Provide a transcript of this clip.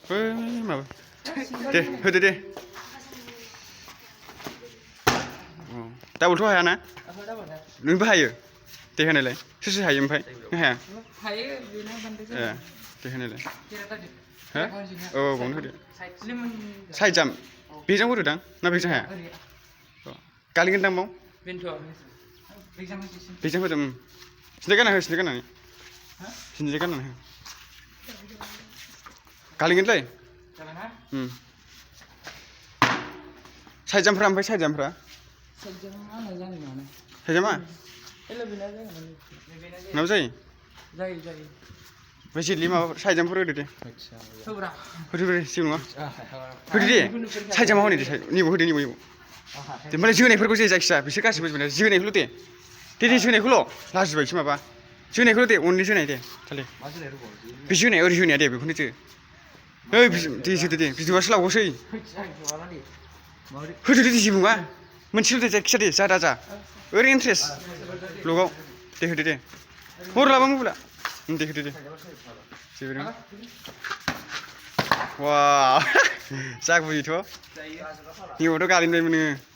माबा दे होदो दे डाबलथ' हायाना नोंबो हायो दे होनायलाय सोर सोर हायो ओमफ्राय नों हाया ए दे होनायलाय हो औ बावनो होदो साइड जाम्प बेजों होदोदां ना बेजों हाया गालिगोनदां बाव बेजों होदो सिन्देल गानना हो सिन्देल गाननानै हो गालिगोनलै साइड जाम्पफ्रा ओमफ्राय साइड जाम्पफ्रा साइड जाम्पआ नोंनाबो जायो ओमफ्राय जितलि माबाफोर साइड जाम्पफोर होदो दे होदो दे जेबो नङा होदो दे साइड जाम्पआव होनो दे नैबाव होदो नैबाव दे होमबालाय जोनायफोरखौ जे जायखिजाया बिसोर गासिबो जोनायखौल' दे जोनायखौल' लाजिबायसो माबा जोनायखौल' दे अनलि जोनाय दे साले बे जोनाया ओरै जोनाया दे बेखौनो जो ओइ दे जोदो दे भिडिअ'आसो लावोसै होदो दे जेबो नङा मोनसेल' दे जायखिजाया दे जा दाजा ओरै इन्ट्रेस्ट ब्लगआव दे होदो दे हर लाबा मबाइला दे होदो दे जेबो नङा वाव जागुयोथ' नैबावथ' गालिनबायमोन नोङो